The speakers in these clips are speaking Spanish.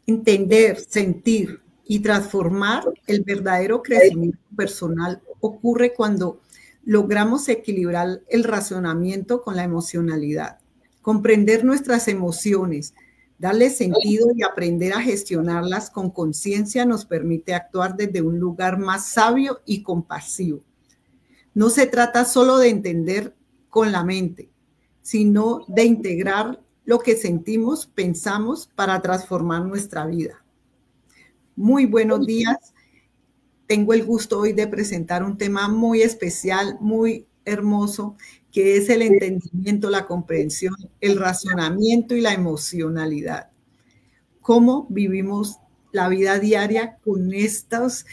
Entender, sentir y transformar el verdadero crecimiento personal ocurre cuando logramos equilibrar el razonamiento con la emocionalidad, comprender nuestras emociones, darle sentido y aprender a gestionarlas con conciencia nos permite actuar desde un lugar más sabio y compasivo. No se trata solo de entender con la mente, sino de integrar lo que sentimos, pensamos para transformar nuestra vida. Muy buenos días. Tengo el gusto hoy de presentar un tema muy especial, muy hermoso, que es el entendimiento, la comprensión, el razonamiento y la emocionalidad. Cómo vivimos la vida diaria con estos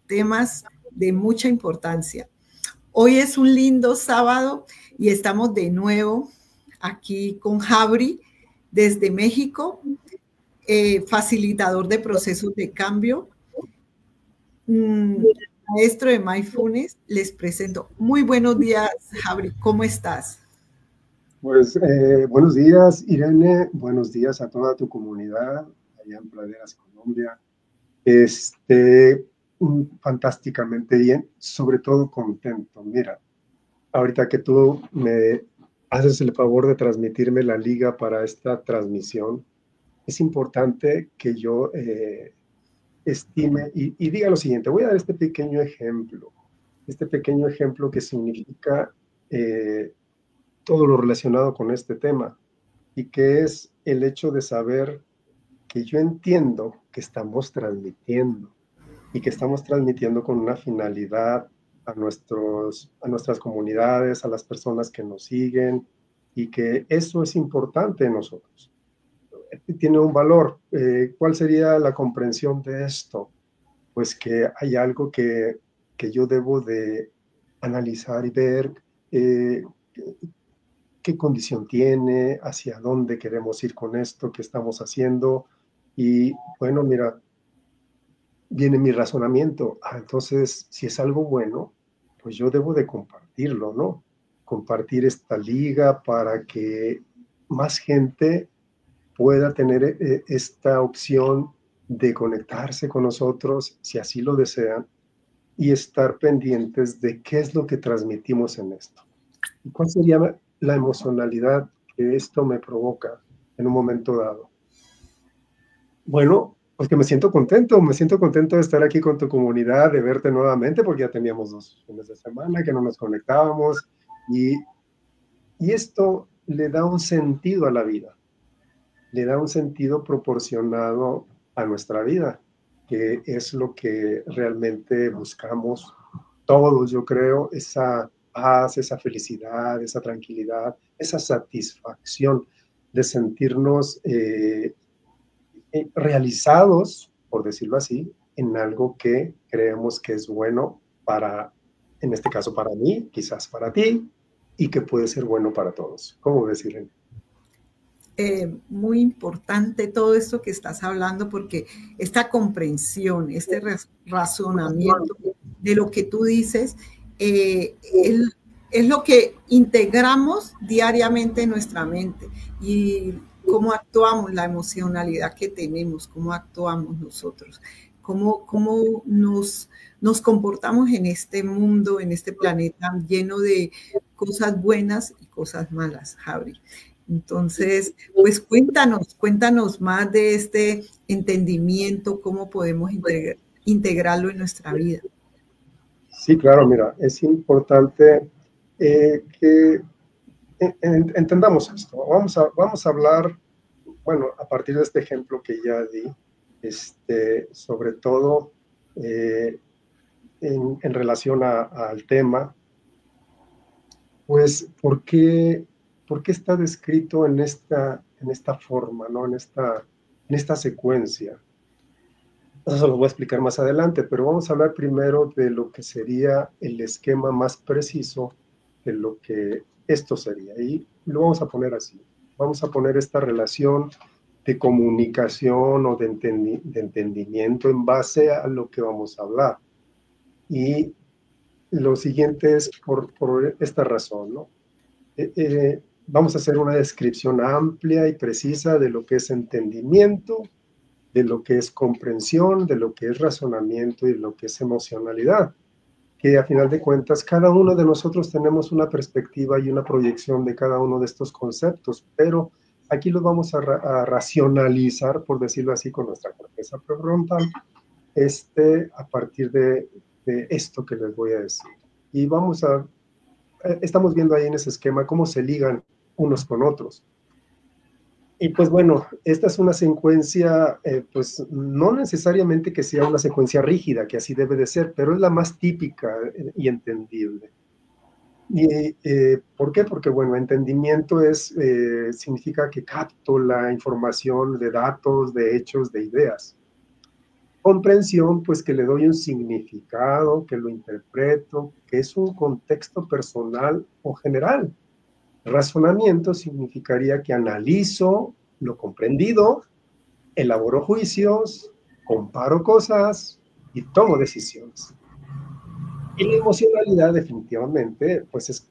temas de mucha importancia. Hoy es un lindo sábado y estamos de nuevo aquí con Jabri desde México, facilitador de procesos de cambio, maestro de Mindfulness. Les presento. Muy buenos días, Jabri. ¿Cómo estás? Pues buenos días, Irene. Buenos días a toda tu comunidad allá en Praderas, Colombia. Fantásticamente bien, sobre todo contento. Mira, ahorita que tú me haces el favor de transmitirme la liga para esta transmisión, es importante que yo estime y diga lo siguiente. Voy a dar este pequeño ejemplo que significa todo lo relacionado con este tema, y que es el hecho de saber que yo entiendo que estamos transmitiendo y que estamos transmitiendo con una finalidad a nuestras comunidades, a las personas que nos siguen, y que eso es importante en nosotros. Tiene un valor. ¿Cuál sería la comprensión de esto? Pues que hay algo que yo debo de analizar y ver qué condición tiene, hacia dónde queremos ir con esto, qué estamos haciendo. Y bueno, mira, viene mi razonamiento. Entonces, si es algo bueno, pues yo debo de compartirlo, ¿no? Compartir esta liga para que más gente pueda tener esta opción de conectarse con nosotros, si así lo desean, y estar pendientes de qué es lo que transmitimos en esto. ¿Y cuál sería la emocionalidad que esto me provoca en un momento dado? Bueno, pues que me siento contento de estar aquí con tu comunidad, de verte nuevamente, porque ya teníamos 2 fines de semana que no nos conectábamos, y esto le da un sentido a la vida, le da un sentido proporcionado a nuestra vida, que es lo que realmente buscamos todos, yo creo, esa paz, esa felicidad, esa tranquilidad, esa satisfacción de sentirnos realizados, por decirlo así, en algo que creemos que es bueno para, en este caso para mí, quizás para ti, y que puede ser bueno para todos. ¿Cómo ves, Irene? Muy importante todo esto que estás hablando, porque esta comprensión, este razonamiento de lo que tú dices, es lo que integramos diariamente en nuestra mente, y cómo actuamos, la emocionalidad que tenemos, cómo actuamos nosotros, cómo nos comportamos en este mundo, en este planeta lleno de cosas buenas y cosas malas, Jabri. Entonces, pues cuéntanos más de este entendimiento, cómo podemos integrarlo en nuestra vida. Sí, claro, mira, es importante que entendamos esto. Vamos a hablar, bueno, a partir de este ejemplo que ya di, sobre todo en relación al tema, pues, ¿por qué está descrito en esta forma, ¿no? En esta secuencia? Eso se lo voy a explicar más adelante, pero vamos a hablar primero de lo que sería el esquema más preciso de lo que esto sería. Y lo vamos a poner así. Vamos a poner esta relación de comunicación o de entendimiento en base a lo que vamos a hablar. Y lo siguiente es por esta razón, ¿no? Vamos a hacer una descripción amplia y precisa de lo que es entendimiento de lo que es comprensión, de lo que es razonamiento y de lo que es emocionalidad, que a final de cuentas cada uno de nosotros tenemos una perspectiva y una proyección de cada uno de estos conceptos, pero aquí los vamos a racionalizar, por decirlo así, con nuestra corteza prefrontal, a partir de esto que les voy a decir. Y estamos viendo ahí en ese esquema cómo se ligan unos con otros. Y pues bueno, esta es una secuencia, pues no necesariamente que sea una secuencia rígida, que así debe de ser, pero es la más típica y entendible. ¿Y por qué? Porque bueno, entendimiento significa que capto la información de datos, de hechos, de ideas. Comprensión, pues que le doy un significado, que lo interpreto, que es un contexto personal o general. Razonamiento significaría que analizo lo comprendido, elaboro juicios, comparo cosas y tomo decisiones. Y la emocionalidad definitivamente, pues es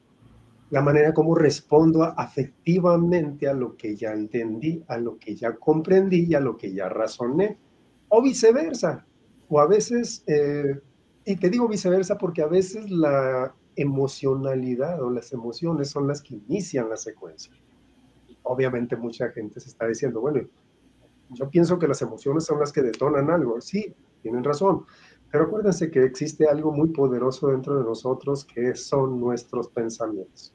la manera como respondo afectivamente a lo que ya entendí, a lo que ya comprendí y a lo que ya razoné, o viceversa. O a veces, y te digo viceversa porque a veces la emocionalidad o las emociones son las que inician la secuencia. Obviamente mucha gente se está diciendo, bueno, yo pienso que las emociones son las que detonan algo. Sí, tienen razón. Pero acuérdense que existe algo muy poderoso dentro de nosotros que son nuestros pensamientos.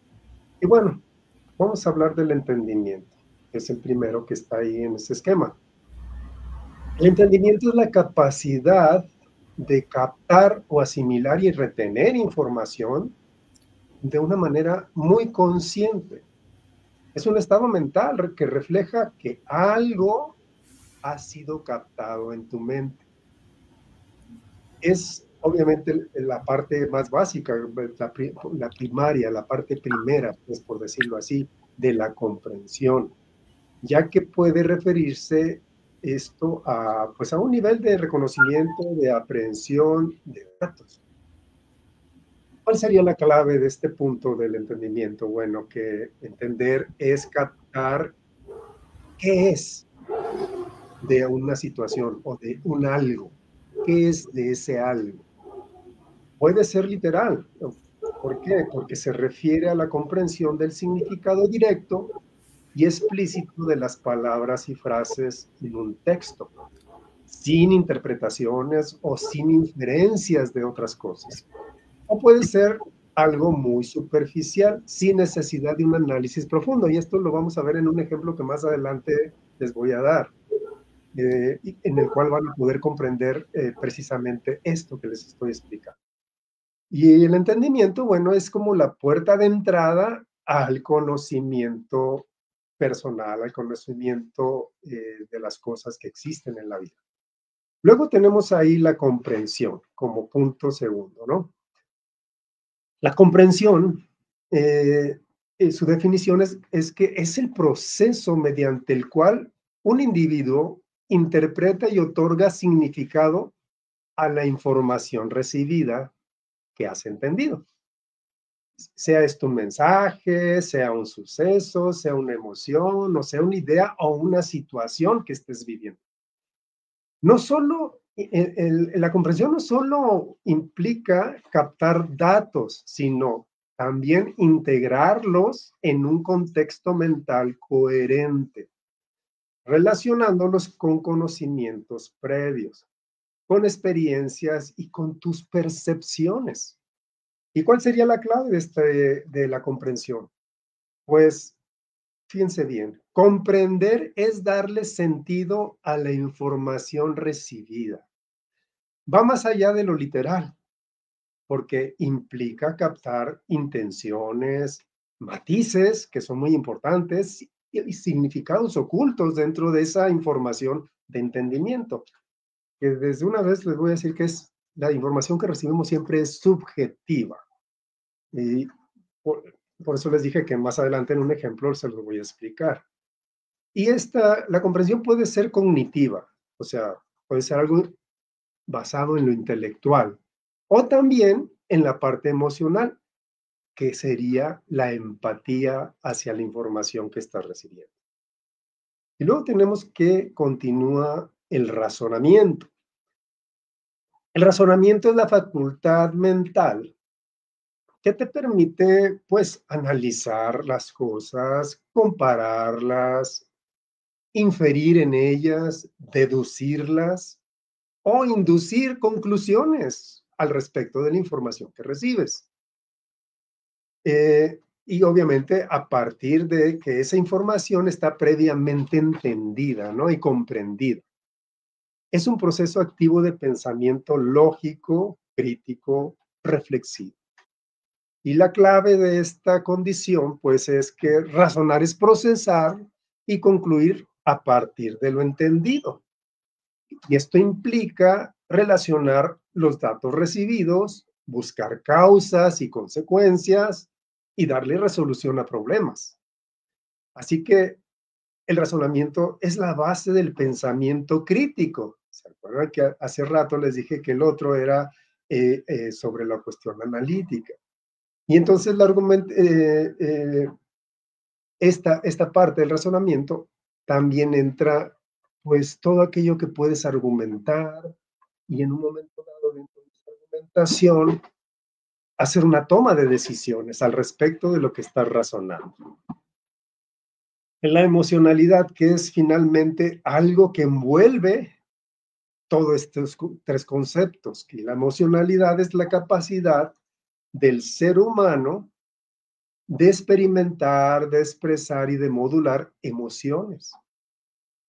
Y bueno, vamos a hablar del entendimiento, que es el primero que está ahí en ese esquema. El entendimiento es la capacidad de captar o asimilar y retener información de una manera muy consciente. Es un estado mental que refleja que algo ha sido captado en tu mente. Es obviamente la parte más básica, la primaria, la parte primera, pues por decirlo así, de la comprensión, ya que puede referirse esto pues a un nivel de reconocimiento, de aprehensión de datos. ¿Cuál sería la clave de este punto del entendimiento? Bueno, que entender es captar qué es de una situación o de un algo. ¿Qué es de ese algo? Puede ser literal. ¿Por qué? Porque se refiere a la comprensión del significado directo y explícito de las palabras y frases en un texto, sin interpretaciones o sin inferencias de otras cosas. O puede ser algo muy superficial, sin necesidad de un análisis profundo. Y esto lo vamos a ver en un ejemplo que más adelante les voy a dar, en el cual van a poder comprender precisamente esto que les estoy explicando. Y el entendimiento, bueno, es como la puerta de entrada al conocimiento personal, al conocimiento de las cosas que existen en la vida. Luego tenemos ahí la comprensión como punto segundo, ¿no? La comprensión, su definición es que es el proceso mediante el cual un individuo interpreta y otorga significado a la información recibida que has entendido. Sea esto un mensaje, sea un suceso, sea una emoción, o sea una idea o una situación que estés viviendo. No solo, la comprensión no solo implica captar datos, sino también integrarlos en un contexto mental coherente, relacionándolos con conocimientos previos, con experiencias y con tus percepciones. ¿Y cuál sería la clave de la comprensión? Pues fíjense bien, comprender es darle sentido a la información recibida. Va más allá de lo literal, porque implica captar intenciones, matices, que son muy importantes, y significados ocultos dentro de esa información de entendimiento. Que desde una vez les voy a decir que la información que recibimos siempre es subjetiva. Y por, por eso les dije que más adelante en un ejemplo se los voy a explicar. Y la comprensión puede ser cognitiva, o sea, puede ser algo basado en lo intelectual, o también en la parte emocional, que sería la empatía hacia la información que estás recibiendo. Y luego tenemos que continúa el razonamiento. El razonamiento es la facultad mental que te permite, pues, analizar las cosas, compararlas, inferir en ellas, deducirlas o inducir conclusiones al respecto de la información que recibes. Y obviamente a partir de que esa información está previamente entendida, ¿no? Y comprendida. Es un proceso activo de pensamiento lógico, crítico, reflexivo. Y la clave de esta condición, pues, es que razonar es procesar y concluir a partir de lo entendido. Y esto implica relacionar los datos recibidos, buscar causas y consecuencias y darle resolución a problemas. Así que el razonamiento es la base del pensamiento crítico. ¿Se acuerdan que hace rato les dije que el otro era sobre la cuestión analítica? Y entonces esta parte del razonamiento también entra, pues, todo aquello que puedes argumentar y en un momento dado dentro de esa argumentación hacer una toma de decisiones al respecto de lo que estás razonando. En la emocionalidad, que es finalmente algo que envuelve todos estos tres conceptos, que la emocionalidad es la capacidad del ser humano de experimentar, de expresar y de modular emociones.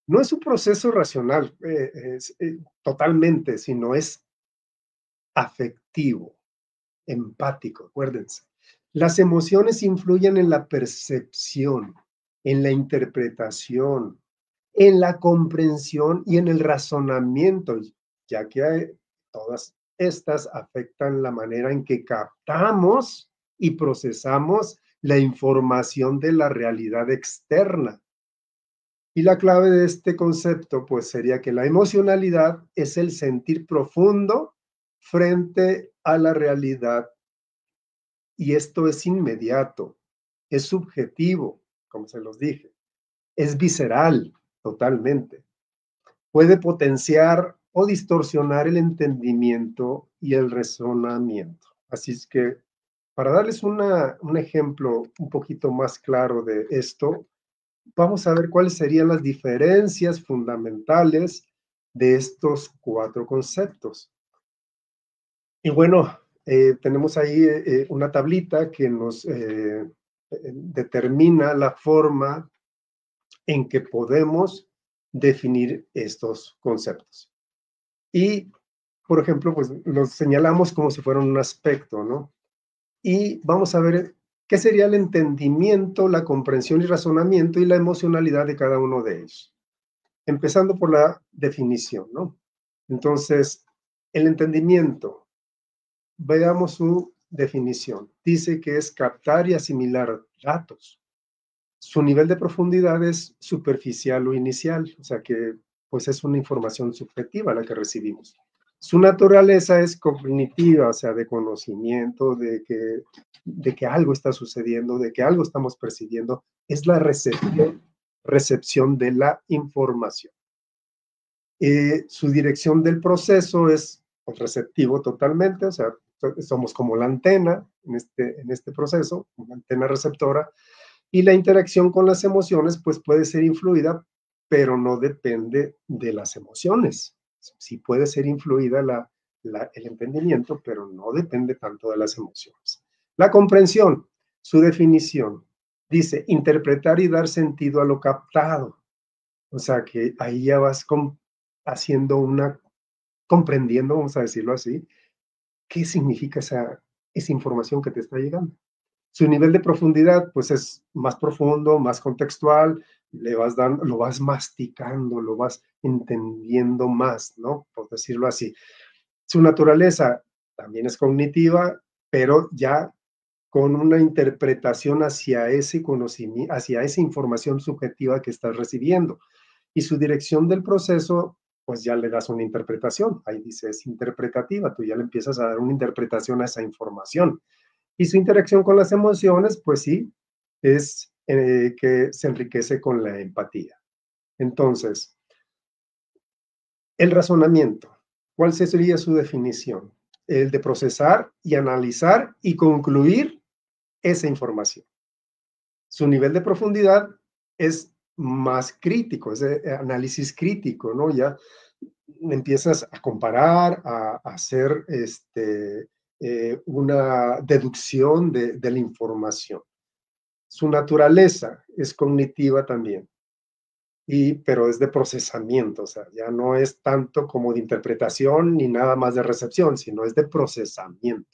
No es un proceso racional totalmente, sino es afectivo, empático, acuérdense. Las emociones influyen en la percepción, en la interpretación, en la comprensión y en el razonamiento, ya que todas estas afectan la manera en que captamos y procesamos la información de la realidad externa. Y la clave de este concepto, pues, sería que la emocionalidad es el sentir profundo frente a la realidad. Y esto es inmediato, es subjetivo, como se los dije, es visceral, totalmente. Puede potenciar o distorsionar el entendimiento y el razonamiento. Así es que, para darles un ejemplo un poquito más claro de esto, vamos a ver cuáles serían las diferencias fundamentales de estos cuatro conceptos. Y bueno, tenemos ahí una tablita que nos determina la forma en que podemos definir estos conceptos. Y, por ejemplo, pues los señalamos como si fueran un aspecto, ¿no? Y vamos a ver qué sería el entendimiento, la comprensión y razonamiento y la emocionalidad de cada uno de ellos. Empezando por la definición, ¿no? Entonces, el entendimiento, veamos su definición. Dice que es captar y asimilar datos. Su nivel de profundidad es superficial o inicial, o sea que pues es una información subjetiva la que recibimos. Su naturaleza es cognitiva, o sea, de conocimiento, de que algo está sucediendo, de que algo estamos percibiendo. Es la recepción de la información. Su dirección del proceso es receptivo totalmente, o sea, somos como la antena en este proceso, una antena receptora, y la interacción con las emociones pues puede ser influida, pero no depende de las emociones. Sí puede ser influida el entendimiento, pero no depende tanto de las emociones. La comprensión, su definición, dice interpretar y dar sentido a lo captado. O sea que ahí ya vas haciendo comprendiendo, vamos a decirlo así, qué significa esa información que te está llegando. Su nivel de profundidad, pues es más profundo, más contextual, lo vas masticando, lo vas entendiendo más, ¿no? Por decirlo así. Su naturaleza también es cognitiva, pero ya con una interpretación hacia ese conocimiento, hacia esa información subjetiva que estás recibiendo. Y su dirección del proceso, pues ya le das una interpretación. Ahí dice, es interpretativa, tú ya le empiezas a dar una interpretación a esa información. Y su interacción con las emociones, pues sí, es que se enriquece con la empatía. Entonces, El razonamiento, ¿cuál sería su definición? El de procesar y analizar y concluir esa información. Su nivel de profundidad es más crítico, es de análisis crítico, ¿no? Ya empiezas a comparar, a hacer una deducción de la información. Su naturaleza es cognitiva también, pero es de procesamiento, o sea, ya no es tanto como de interpretación ni nada más de recepción, sino es de procesamiento.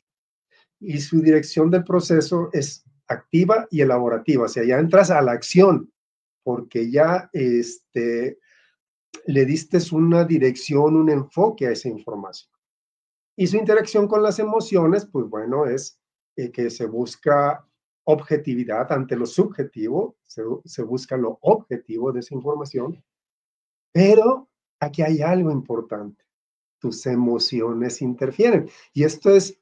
Y su dirección del proceso es activa y elaborativa, o sea, ya entras a la acción, porque ya le diste una dirección, un enfoque a esa información. Y su interacción con las emociones, pues bueno, es que se busca objetividad ante lo subjetivo, se busca lo objetivo de esa información, pero aquí hay algo importante, tus emociones interfieren. Y esto es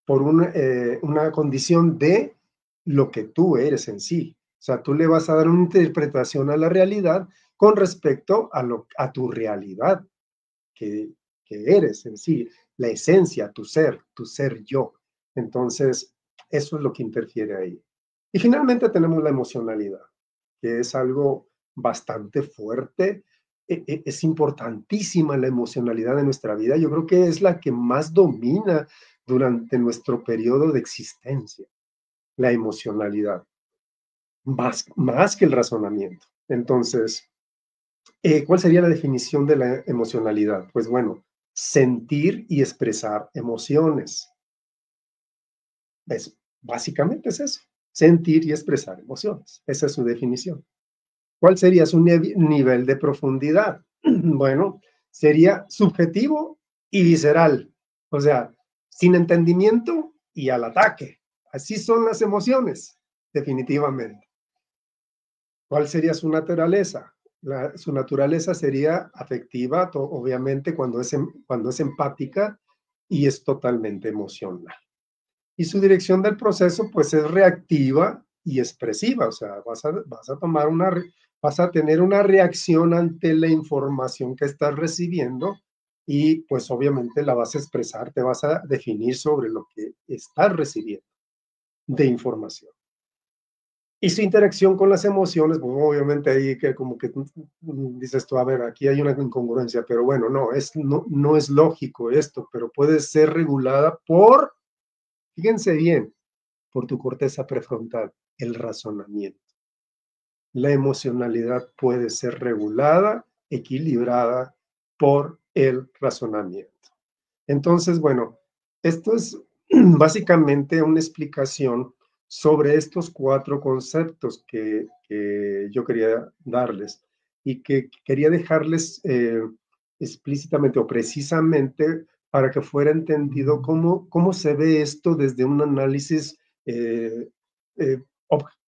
por una condición de lo que tú eres en sí. O sea, tú le vas a dar una interpretación a la realidad con respecto a tu realidad que, que eres en sí, la esencia, tu ser yo. Entonces, eso es lo que interfiere ahí. Y finalmente tenemos la emocionalidad, que es algo bastante fuerte. Es importantísima la emocionalidad de nuestra vida. Yo creo que es la que más domina durante nuestro periodo de existencia, la emocionalidad, más que el razonamiento. Entonces, ¿cuál sería la definición de la emocionalidad? Pues bueno, sentir y expresar emociones. Básicamente es eso, sentir y expresar emociones. Esa es su definición. ¿Cuál sería su nivel de profundidad? Bueno, sería subjetivo y visceral. O sea, sin entendimiento y al ataque. Así son las emociones, definitivamente. ¿Cuál sería su naturaleza? Su naturaleza sería afectiva, obviamente, cuando es empática y es totalmente emocional. Y su dirección del proceso, pues, es reactiva y expresiva. O sea, vas a tener una reacción ante la información que estás recibiendo y, pues, obviamente la vas a expresar, te vas a definir sobre lo que estás recibiendo de información. Y su interacción con las emociones, pues obviamente ahí que como que dices tú, a ver, aquí hay una incongruencia, pero bueno, no es lógico esto, pero puede ser regulada fíjense bien, por tu corteza prefrontal, el razonamiento. La emocionalidad puede ser regulada, equilibrada por el razonamiento. Entonces, bueno, esto es básicamente una explicación sobre estos 4 conceptos que yo quería darles y que quería dejarles explícitamente o precisamente para que fuera entendido cómo se ve esto desde un análisis,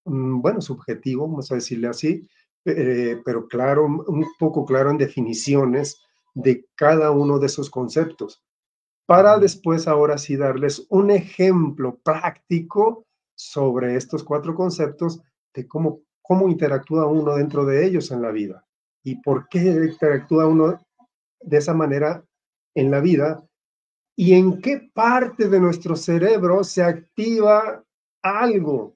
bueno, subjetivo, vamos a decirle así, pero claro, un poco claro en definiciones de cada uno de esos conceptos, para después ahora sí darles un ejemplo práctico sobre estos 4 conceptos de cómo interactúa uno dentro de ellos en la vida y por qué interactúa uno de esa manera en la vida y en qué parte de nuestro cerebro se activa algo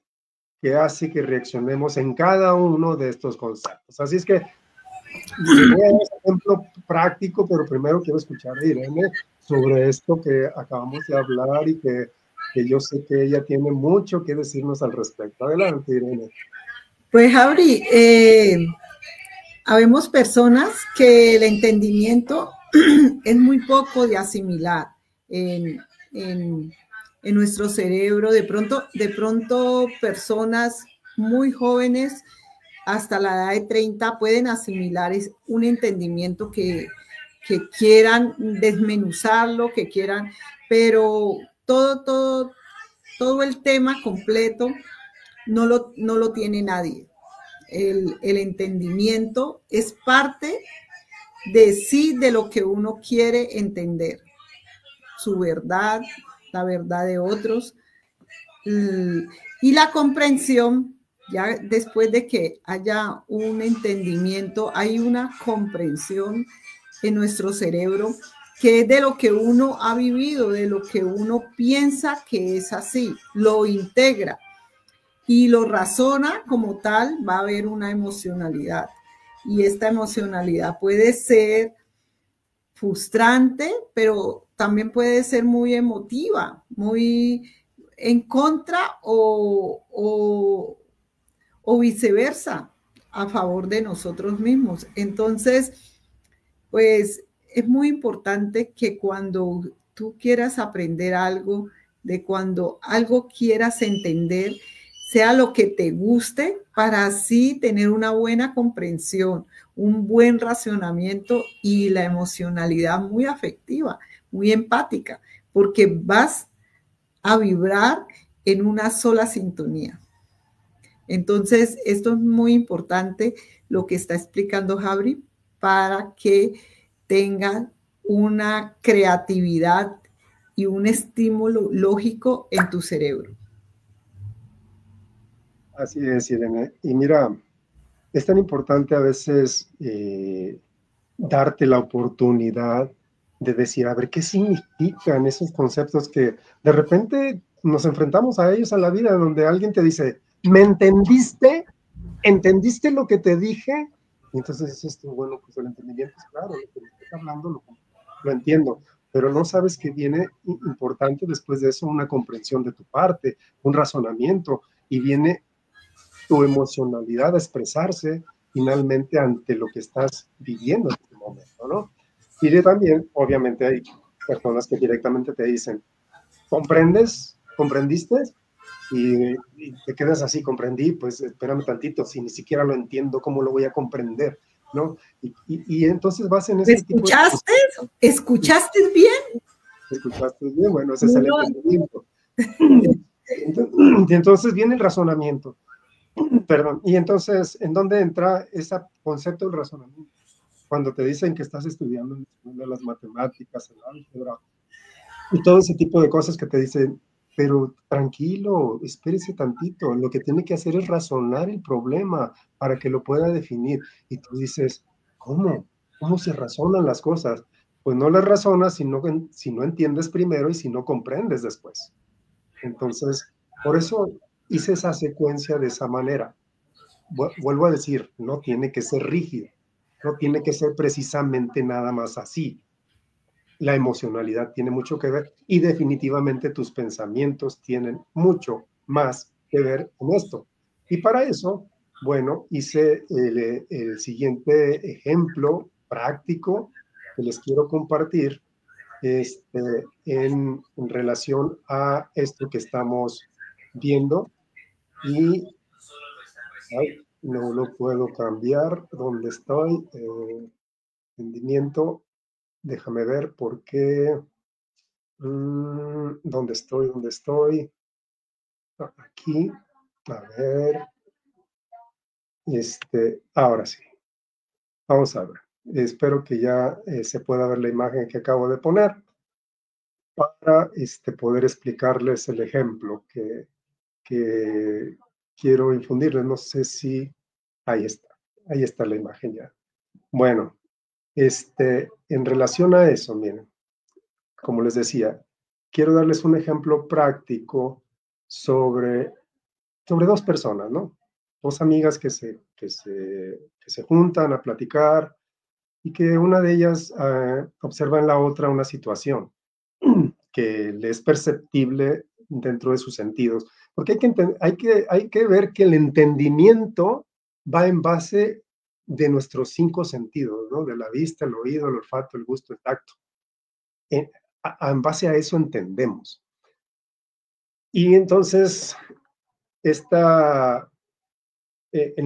que hace que reaccionemos en cada uno de estos conceptos. Así es que les voy a dar un ejemplo práctico, pero primero quiero escuchar a Irene sobre esto que acabamos de hablar y que yo sé que ella tiene mucho que decirnos al respecto. Adelante, Irene. Pues, Abri, habemos personas que el entendimiento es muy poco de asimilar en nuestro cerebro. De pronto personas muy jóvenes hasta la edad de 30 pueden asimilar un entendimiento que quieran desmenuzarlo, que quieran, pero todo el tema completo no lo tiene nadie. El entendimiento es parte de sí, de lo que uno quiere entender, su verdad, la verdad de otros, y la comprensión. Ya después de que haya un entendimiento, hay una comprensión en nuestro cerebro, que es de lo que uno ha vivido, de lo que uno piensa que es así, lo integra y lo razona como tal. Va a haber una emocionalidad, y esta emocionalidad puede ser frustrante, pero también puede ser muy emotiva, muy en contra o viceversa, a favor de nosotros mismos. Entonces, pues es muy importante que cuando tú quieras aprender algo, de cuando algo quieras entender, sea lo que te guste, para así tener una buena comprensión, un buen racionamiento y la emocionalidad muy afectiva, muy empática, porque vas a vibrar en una sola sintonía. Entonces, esto es muy importante lo que está explicando Jabri, para que tengan una creatividad y un estímulo lógico en tu cerebro. Así es, Irene. Y mira, es tan importante a veces darte la oportunidad de decir, a ver, ¿qué significan esos conceptos que de repente nos enfrentamos a ellos a la vida, donde alguien te dice, ¿me entendiste? ¿Entendiste lo que te dije? Y entonces dices tú, bueno, pues el entendimiento es claro, lo que me estás hablando lo entiendo, pero no sabes que viene importante después de eso una comprensión de tu parte, un razonamiento, y viene tu emocionalidad a expresarse finalmente ante lo que estás viviendo en este momento, ¿no? Y también, obviamente, hay personas que directamente te dicen, ¿comprendes? ¿Comprendiste? Y te quedas así, comprendí, pues espérame tantito, si ni siquiera lo entiendo, ¿cómo lo voy a comprender? ¿No? Y entonces vas en ese tipo de... ¿Escuchaste? ¿Escuchaste bien? ¿Escuchaste bien? Bueno, ese es el No, entendimiento. Y entonces viene el razonamiento. Perdón. Y entonces, ¿en dónde entra ese concepto del razonamiento? Cuando te dicen que estás estudiando en las matemáticas, el álgebra, y todo ese tipo de cosas que te dicen, pero tranquilo, espérese tantito, lo que tiene que hacer es razonar el problema para que lo pueda definir. Y tú dices, ¿cómo? ¿Cómo se razonan las cosas? Pues no las razonas si no entiendes primero y si no comprendes después. Entonces, por eso hice esa secuencia de esa manera. Vuelvo a decir, no tiene que ser rígido, no tiene que ser precisamente nada más así. La emocionalidad tiene mucho que ver y definitivamente tus pensamientos tienen mucho más que ver con esto. Y para eso, bueno, hice el siguiente ejemplo práctico que les quiero compartir en relación a esto que estamos viendo. Y ay, no lo puedo cambiar donde estoy. Rendimiento, déjame ver por qué. ¿Dónde estoy? ¿Dónde estoy? Aquí. A ver. Ahora sí. Vamos a ver. Espero que ya se pueda ver la imagen que acabo de poner para poder explicarles el ejemplo que quiero infundirles. No sé si... Ahí está. Ahí está la imagen ya. Bueno, en relación a eso, miren, como les decía, quiero darles un ejemplo práctico sobre dos personas, ¿no? Dos amigas que se juntan a platicar y que una de ellas observa en la otra una situación que le es perceptible dentro de sus sentidos. Porque hay que ver que el entendimiento va en base de nuestros 5 sentidos, ¿no? De la vista, el oído, el olfato, el gusto, el tacto. En base a eso entendemos. Y entonces, en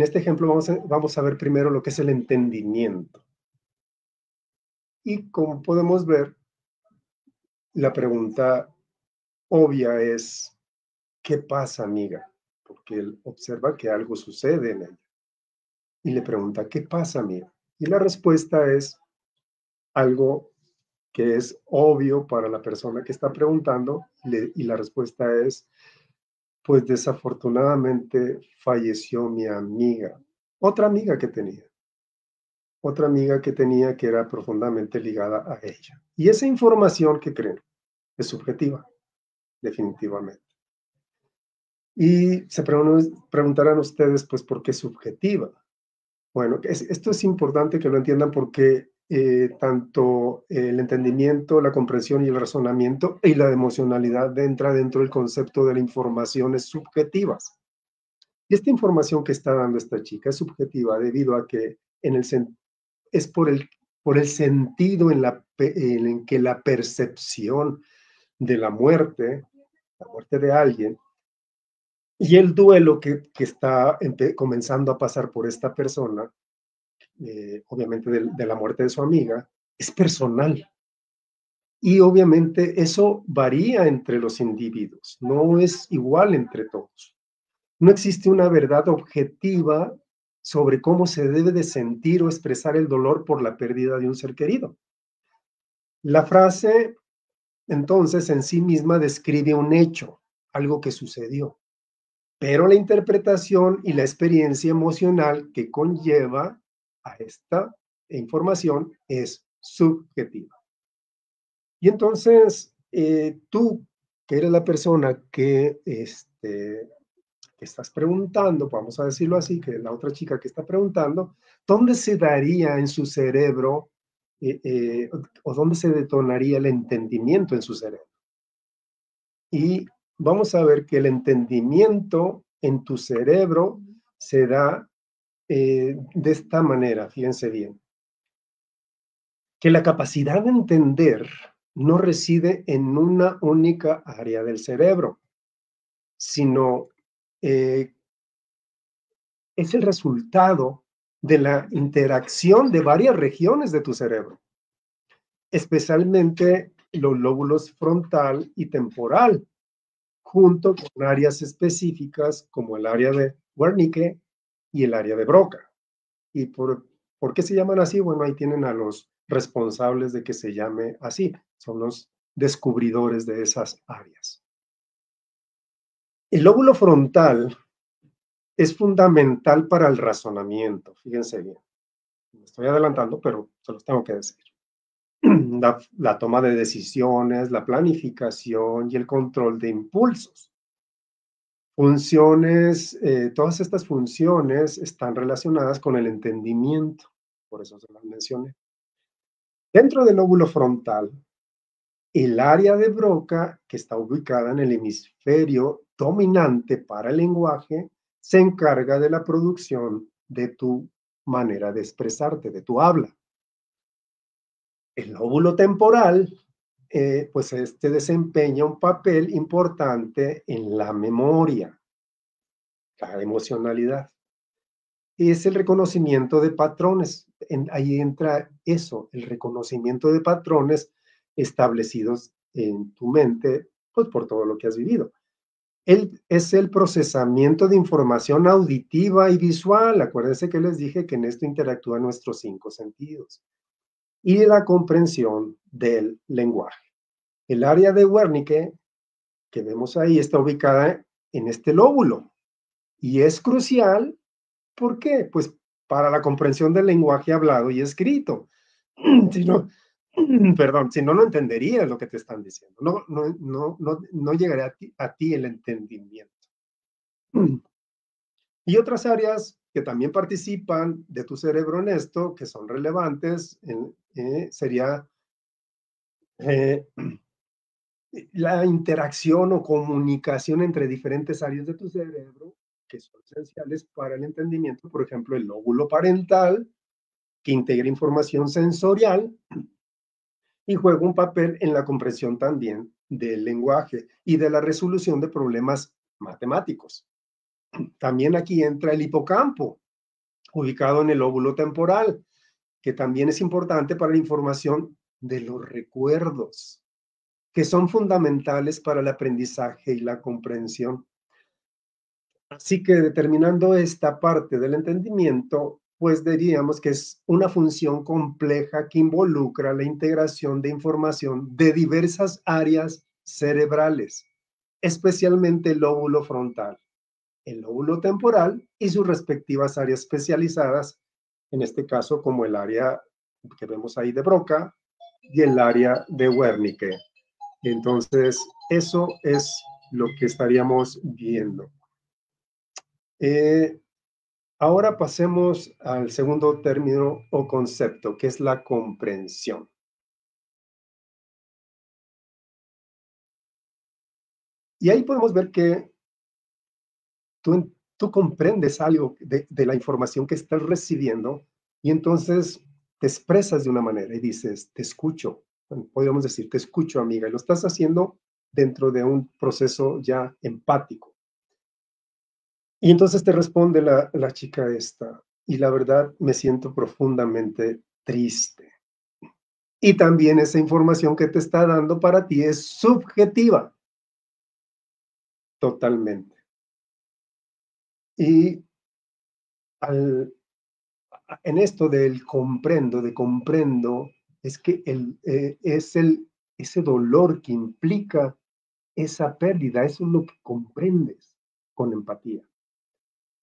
este ejemplo vamos a ver primero lo que es el entendimiento. Y como podemos ver, la pregunta obvia es, ¿qué pasa, amiga? Porque él observa que algo sucede en ella. Y le pregunta, ¿qué pasa, amiga? Y la respuesta es algo que es obvio para la persona que está preguntando, y la respuesta es, pues desafortunadamente falleció mi amiga, otra amiga que tenía. otra amiga que tenía que era profundamente ligada a ella. Y esa información, ¿que creen? Es subjetiva, definitivamente. Y se preguntarán ustedes, pues, ¿por qué subjetiva? Bueno, esto es importante que lo entiendan porque tanto el entendimiento, la comprensión y el razonamiento y la emocionalidad entra dentro del concepto de la información es subjetivas. Y esta información que está dando esta chica es subjetiva debido a que es por el sentido en que la percepción de la muerte de alguien, y el duelo que está comenzando a pasar por esta persona, obviamente de la muerte de su amiga, es personal. Y obviamente eso varía entre los individuos, no es igual entre todos. No existe una verdad objetiva sobre cómo se debe de sentir o expresar el dolor por la pérdida de un ser querido. La frase, entonces, en sí misma describe un hecho, algo que sucedió, pero la interpretación y la experiencia emocional que conlleva a esta información es subjetiva. Y entonces, tú, que eres la persona que estás preguntando, vamos a decirlo así, que la otra chica que está preguntando, ¿dónde se daría en su cerebro o dónde se detonaría el entendimiento en su cerebro? Y vamos a ver que el entendimiento en tu cerebro se da de esta manera, fíjense bien, que la capacidad de entender no reside en una única área del cerebro, sino eh, es el resultado de la interacción de varias regiones de tu cerebro, especialmente los lóbulos frontal y temporal, junto con áreas específicas como el área de Wernicke y el área de Broca. ¿Y por qué se llaman así? Bueno, ahí tienen a los responsables de que se llame así, son los descubridores de esas áreas. El lóbulo frontal es fundamental para el razonamiento, fíjense bien. Me estoy adelantando, pero se los tengo que decir. La toma de decisiones, la planificación y el control de impulsos. Todas estas funciones están relacionadas con el entendimiento, por eso se las mencioné. Dentro del lóbulo frontal, el área de Broca, que está ubicada en el hemisferio dominante para el lenguaje, se encarga de la producción de tu manera de expresarte, de tu habla. El lóbulo temporal, pues desempeña un papel importante en la memoria, la emocionalidad. Es el reconocimiento de patrones. Ahí entra eso, el reconocimiento de patrones establecidos en tu mente, pues por todo lo que has vivido. Es el procesamiento de información auditiva y visual. Acuérdense que les dije que en esto interactúan nuestros 5 sentidos. Y la comprensión del lenguaje. El área de Wernicke que vemos ahí está ubicada en este lóbulo y es crucial. ¿Por qué? Pues para la comprensión del lenguaje hablado y escrito. Si no, perdón, si no, no entenderías lo que te están diciendo. No llegaría a ti el entendimiento. Y otras áreas que también participan de tu cerebro en esto, que son relevantes, sería la interacción o comunicación entre diferentes áreas de tu cerebro que son esenciales para el entendimiento, por ejemplo, el lóbulo parental, que integra información sensorial y juega un papel en la comprensión también del lenguaje y de la resolución de problemas matemáticos. También aquí entra el hipocampo, ubicado en el lóbulo temporal, que también es importante para la información de los recuerdos, que son fundamentales para el aprendizaje y la comprensión. Así que determinando esta parte del entendimiento, pues diríamos que es una función compleja que involucra la integración de información de diversas áreas cerebrales, especialmente el lóbulo frontal, el lóbulo temporal y sus respectivas áreas especializadas en este caso como el área que vemos ahí de Broca y el área de Wernicke. Entonces, eso es lo que estaríamos viendo. Ahora pasemos al segundo término o concepto, que es la comprensión. Y ahí podemos ver que tú comprendes algo de la información que estás recibiendo y entonces te expresas de una manera y dices, te escucho. Bueno, podríamos decir, te escucho, amiga, y lo estás haciendo dentro de un proceso ya empático. Y entonces te responde la chica esta, y la verdad me siento profundamente triste. Y también esa información que te está dando para ti es subjetiva, totalmente. Y al, en esto del comprendo, de comprendo, es que ese dolor que implica esa pérdida, eso es lo que comprendes con empatía.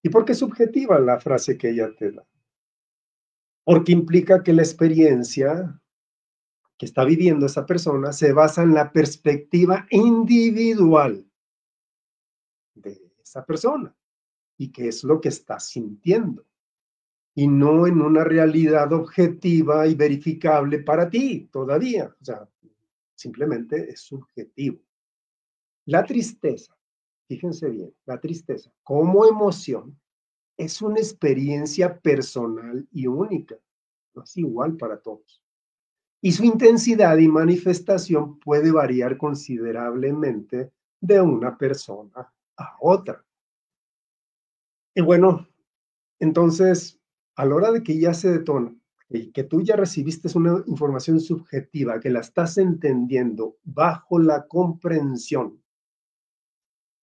¿Y por qué es subjetiva la frase que ella te da? Porque implica que la experiencia que está viviendo esa persona se basa en la perspectiva individual de esa persona y qué es lo que está sintiendo y no en una realidad objetiva y verificable para ti todavía. O sea, simplemente es subjetivo. La tristeza, fíjense bien, la tristeza como emoción es una experiencia personal y única, no es igual para todos. Y su intensidad y manifestación puede variar considerablemente de una persona a otra. Y bueno, entonces, a la hora de que ya se detona, y que tú ya recibiste una información subjetiva, que la estás entendiendo bajo la comprensión,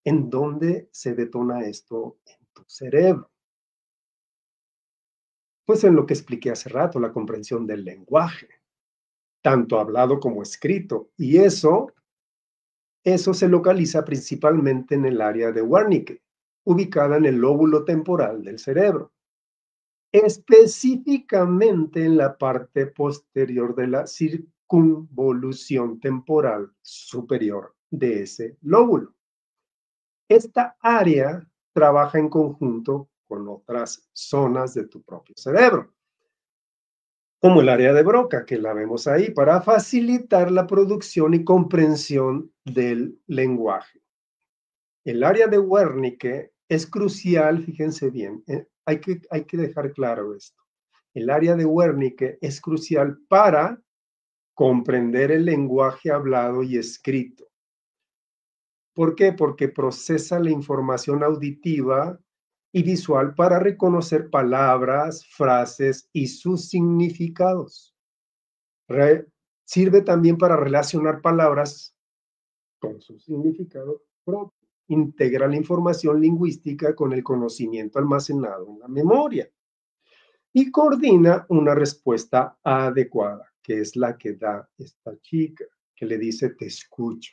¿en dónde se detona esto en tu cerebro? Pues en lo que expliqué hace rato, la comprensión del lenguaje, tanto hablado como escrito. Y eso se localiza principalmente en el área de Wernicke, ubicada en el lóbulo temporal del cerebro, específicamente en la parte posterior de la circunvolución temporal superior de ese lóbulo. Esta área trabaja en conjunto con otras zonas de tu propio cerebro, como el área de Broca, que la vemos ahí, para facilitar la producción y comprensión del lenguaje. El área de Wernicke es crucial, fíjense bien, hay que dejar claro esto. El área de Wernicke es crucial para comprender el lenguaje hablado y escrito. ¿Por qué? Porque procesa la información auditiva y visual para reconocer palabras, frases y sus significados. Sirve también para relacionar palabras con su significado propio. Integra la información lingüística con el conocimiento almacenado en la memoria y coordina una respuesta adecuada, que es la que da esta chica, que le dice te escucho.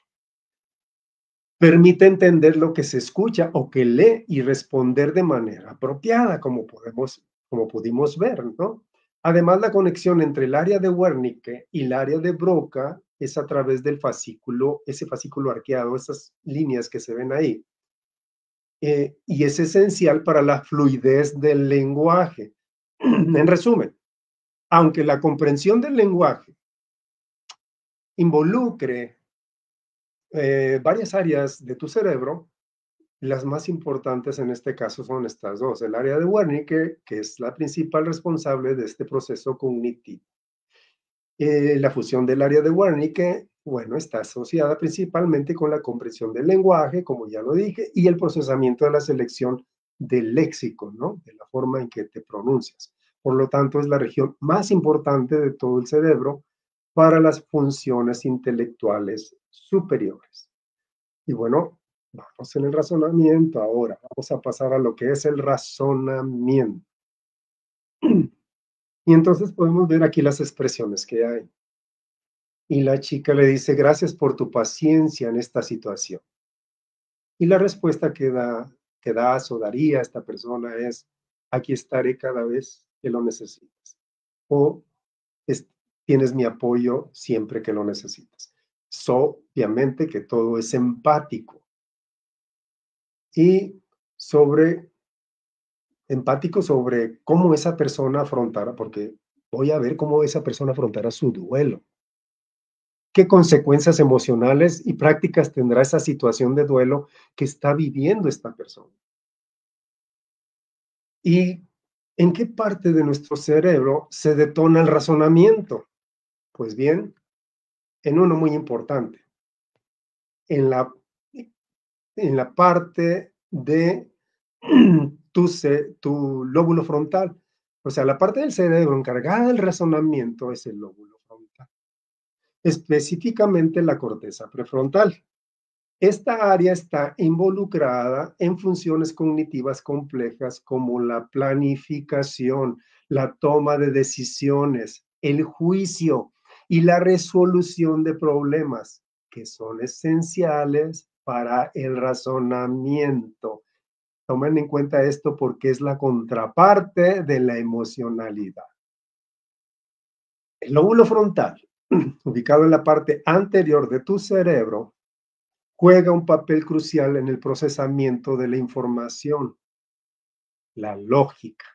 Permite entender lo que se escucha o que lee y responder de manera apropiada, como pudimos ver, ¿no? Además, la conexión entre el área de Wernicke y el área de Broca es a través del fascículo, ese fascículo arqueado, esas líneas que se ven ahí. Y es esencial para la fluidez del lenguaje. En resumen, aunque la comprensión del lenguaje involucre varias áreas de tu cerebro, las más importantes en este caso son estas dos, el área de Wernicke, que es la principal responsable de este proceso cognitivo. La fusión del área de Wernicke, bueno, está asociada principalmente con la comprensión del lenguaje, como ya lo dije, y el procesamiento de la selección del léxico, ¿no? De la forma en que te pronuncias. Por lo tanto, es la región más importante de todo el cerebro para las funciones intelectuales superiores. Y bueno, vamos en el razonamiento ahora. Vamos a pasar a lo que es el razonamiento. Y entonces podemos ver aquí las expresiones que hay. Y la chica le dice, gracias por tu paciencia en esta situación. Y la respuesta que das o daría esta persona es, aquí estaré cada vez que lo necesites. O tienes mi apoyo siempre que lo necesites. Obviamente que todo es empático. Y empático sobre cómo esa persona afrontará, porque voy a ver cómo esa persona afrontará su duelo. ¿Qué consecuencias emocionales y prácticas tendrá esa situación de duelo que está viviendo esta persona? ¿Y en qué parte de nuestro cerebro se detona el razonamiento? Pues bien, en uno muy importante, en la, en la parte de tu lóbulo frontal. O sea, la parte del cerebro encargada del razonamiento es el lóbulo frontal, específicamente la corteza prefrontal. Esta área está involucrada en funciones cognitivas complejas como la planificación, la toma de decisiones, el juicio y la resolución de problemas, que son esenciales para el razonamiento. Tomen en cuenta esto porque es la contraparte de la emocionalidad. El lóbulo frontal, ubicado en la parte anterior de tu cerebro, juega un papel crucial en el procesamiento de la información, la lógica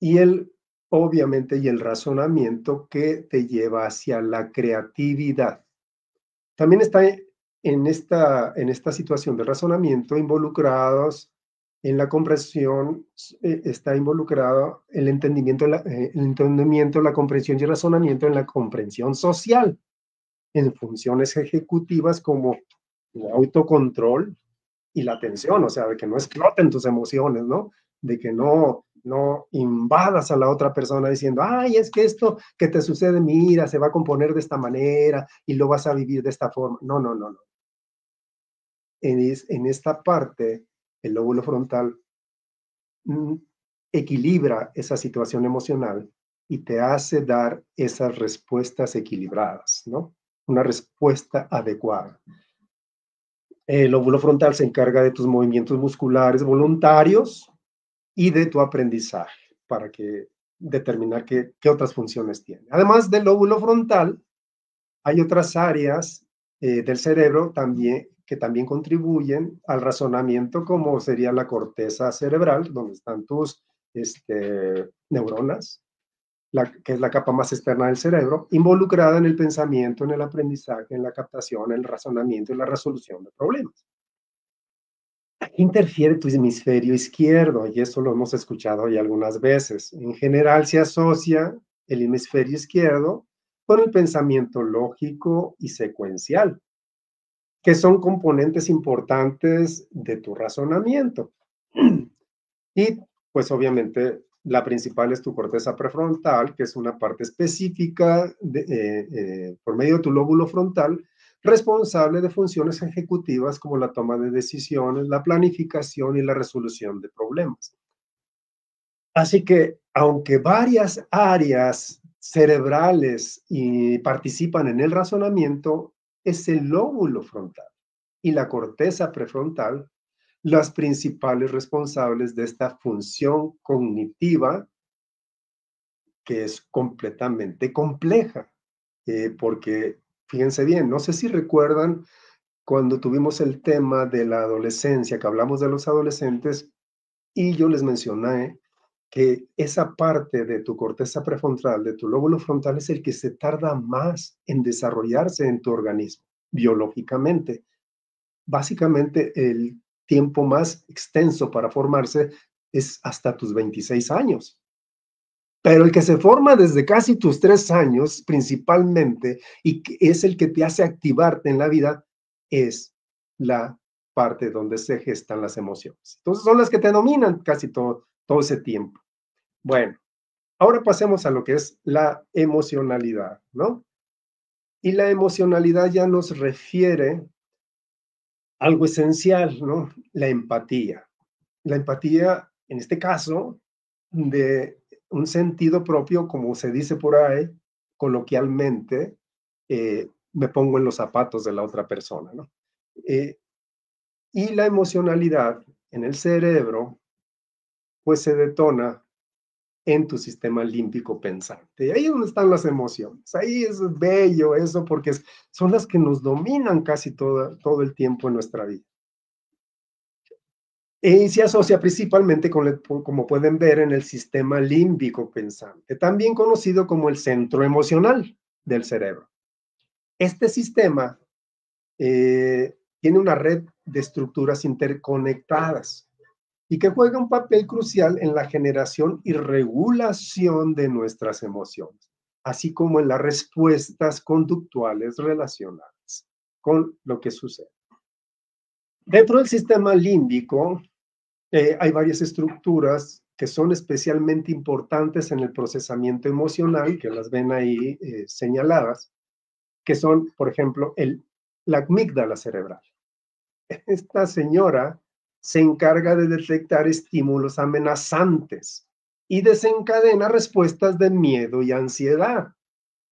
y obviamente, y el razonamiento que te lleva hacia la creatividad. También está en esta situación de razonamiento involucrados en la comprensión, está involucrado el entendimiento, la comprensión y el razonamiento en la comprensión social, en funciones ejecutivas como el autocontrol y la atención, o sea, de que no exploten tus emociones, ¿no? De que no invadas a la otra persona diciendo, ay, es que esto que te sucede, mira, se va a componer de esta manera y lo vas a vivir de esta forma. No, no, no, no. En esta parte, el lóbulo frontal equilibra esa situación emocional y te hace dar esas respuestas equilibradas, ¿no? Una respuesta adecuada. El lóbulo frontal se encarga de tus movimientos musculares voluntarios y de tu aprendizaje para determinar qué otras funciones tiene. Además del lóbulo frontal, hay otras áreas del cerebro que también contribuyen al razonamiento, como sería la corteza cerebral, donde están tus neuronas, que es la capa más externa del cerebro, involucrada en el pensamiento, en el aprendizaje, en la captación, en el razonamiento y la resolución de problemas. Interfiere tu hemisferio izquierdo, y eso lo hemos escuchado ya algunas veces. En general se asocia el hemisferio izquierdo con el pensamiento lógico y secuencial, que son componentes importantes de tu razonamiento. Y pues obviamente la principal es tu corteza prefrontal, que es una parte específica por medio de tu lóbulo frontal, responsable de funciones ejecutivas como la toma de decisiones, la planificación y la resolución de problemas. Así que, aunque varias áreas cerebrales participan en el razonamiento, es el lóbulo frontal y la corteza prefrontal las principales responsables de esta función cognitiva que es completamente compleja, porque fíjense bien, no sé si recuerdan cuando tuvimos el tema de la adolescencia, que hablamos de los adolescentes, y yo les mencioné que esa parte de tu corteza prefrontal, de tu lóbulo frontal, es el que se tarda más en desarrollarse en tu organismo, biológicamente. Básicamente, el tiempo más extenso para formarse es hasta tus 26 años. Pero el que se forma desde casi tus 3 años, principalmente, y que es el que te hace activarte en la vida, es la parte donde se gestan las emociones. Entonces, son las que te dominan casi todo ese tiempo. Bueno, ahora pasemos a lo que es la emocionalidad, ¿no? Y la emocionalidad ya nos refiere a algo esencial, ¿no? La empatía. La empatía, en este caso, de un sentido propio, como se dice por ahí, coloquialmente, me pongo en los zapatos de la otra persona, ¿no? Y la emocionalidad en el cerebro, pues se detona en tu sistema límbico pensante. Y ahí es donde están las emociones. Ahí es bello eso porque son las que nos dominan casi todo el tiempo en nuestra vida. Y se asocia principalmente como pueden ver, en el sistema límbico pensante, también conocido como el centro emocional del cerebro. Este sistema tiene una red de estructuras interconectadas y que juega un papel crucial en la generación y regulación de nuestras emociones, así como en las respuestas conductuales relacionadas con lo que sucede. Dentro del sistema límbico hay varias estructuras que son especialmente importantes en el procesamiento emocional, que las ven ahí señaladas, que son, por ejemplo, la amígdala cerebral. Esta señora se encarga de detectar estímulos amenazantes y desencadena respuestas de miedo y ansiedad.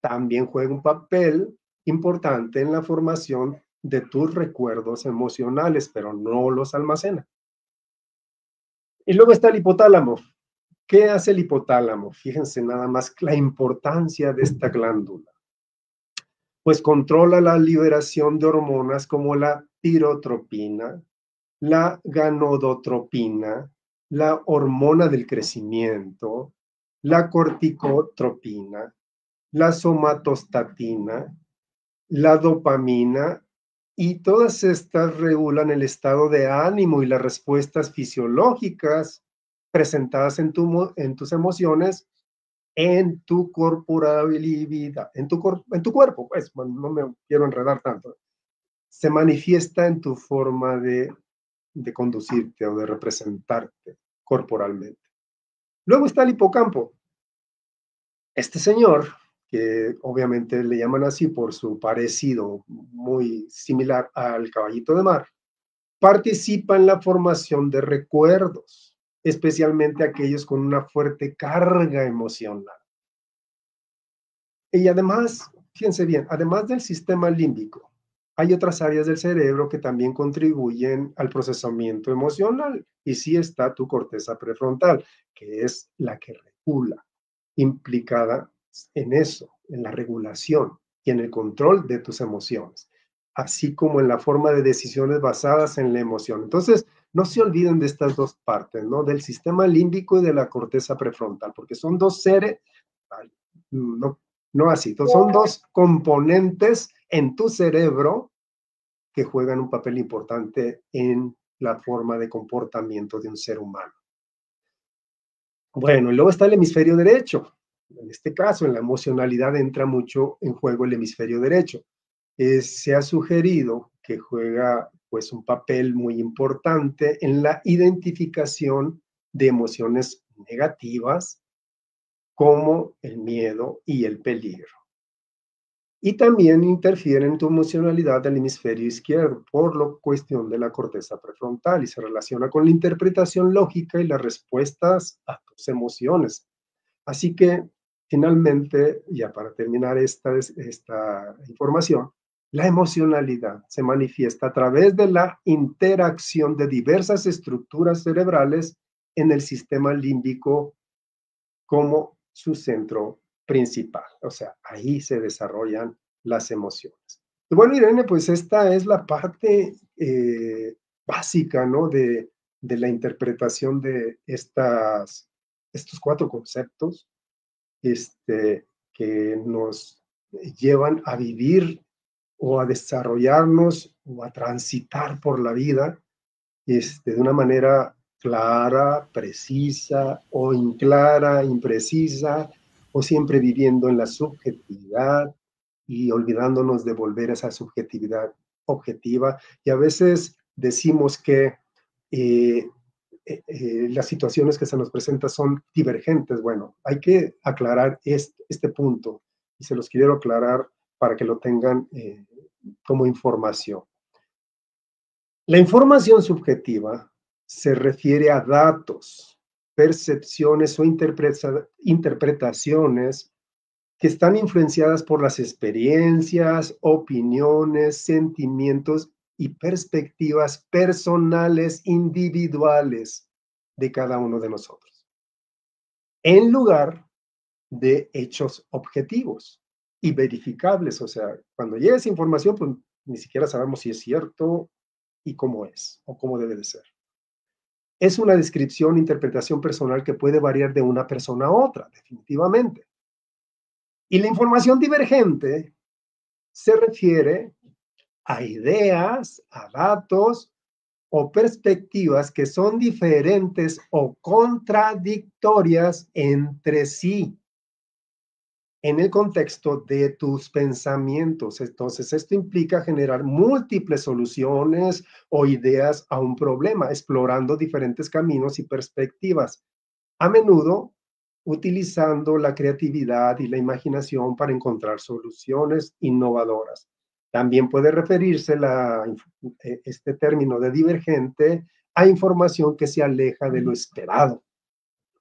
También juega un papel importante en la formación de tus recuerdos emocionales, pero no los almacena. Y luego está el hipotálamo. ¿Qué hace el hipotálamo? Fíjense nada más la importancia de esta glándula. Pues controla la liberación de hormonas como la tirotropina, la ganodotropina, la hormona del crecimiento, la corticotropina, la somatostatina, la dopamina, y todas estas regulan el estado de ánimo y las respuestas fisiológicas presentadas en tus emociones, en tu corporabilidad, en tu cuerpo, pues, bueno, no me quiero enredar tanto. Se manifiesta en tu forma de conducirte o de representarte corporalmente. Luego está el hipocampo. Este señor, que obviamente le llaman así por su parecido muy similar al caballito de mar, participa en la formación de recuerdos, especialmente aquellos con una fuerte carga emocional. Y además, fíjense bien, además del sistema límbico, hay otras áreas del cerebro que también contribuyen al procesamiento emocional. Y sí está tu corteza prefrontal, que es la que regula, implicada en eso, en la regulación y en el control de tus emociones, así como en la forma de decisiones basadas en la emoción. Entonces, no se olviden de estas dos partes, ¿no? Del sistema límbico y de la corteza prefrontal, porque son dos seres, no, no así, son dos componentes en tu cerebro que juegan un papel importante en la forma de comportamiento de un ser humano. Bueno, y luego está el hemisferio derecho. En este caso, en la emocionalidad entra mucho en juego el hemisferio derecho. Se ha sugerido que juega pues un papel muy importante en la identificación de emociones negativas como el miedo y el peligro. Y también interfiere en tu emocionalidad del hemisferio izquierdo por la cuestión de la corteza prefrontal y se relaciona con la interpretación lógica y las respuestas a tus emociones. Así que, finalmente, ya para terminar esta información, la emocionalidad se manifiesta a través de la interacción de diversas estructuras cerebrales en el sistema límbico como su centro principal. O sea, ahí se desarrollan las emociones. Y bueno, Irene, pues esta es la parte básica, ¿no? De la interpretación de estos cuatro conceptos que nos llevan a vivir o a desarrollarnos o a transitar por la vida de una manera clara, precisa o inclara, imprecisa, o siempre viviendo en la subjetividad y olvidándonos de volver a esa subjetividad objetiva. Y a veces decimos que las situaciones que se nos presentan son divergentes. Bueno, hay que aclarar este punto y se los quiero aclarar para que lo tengan como información. La información subjetiva se refiere a datos, percepciones o interpretaciones que están influenciadas por las experiencias, opiniones, sentimientos y perspectivas personales individuales de cada uno de nosotros. en lugar de hechos objetivos y verificables. O sea, cuando llega esa información, pues ni siquiera sabemos si es cierto y cómo es o cómo debe de ser. Es una descripción, interpretación personal que puede variar de una persona a otra, definitivamente. Y la información divergente se refiere a ideas, a datos o perspectivas que son diferentes o contradictorias entre sí en el contexto de tus pensamientos. Entonces, esto implica generar múltiples soluciones o ideas a un problema, explorando diferentes caminos y perspectivas, a menudo utilizando la creatividad y la imaginación para encontrar soluciones innovadoras. También puede referirse este término de divergente a información que se aleja de lo esperado,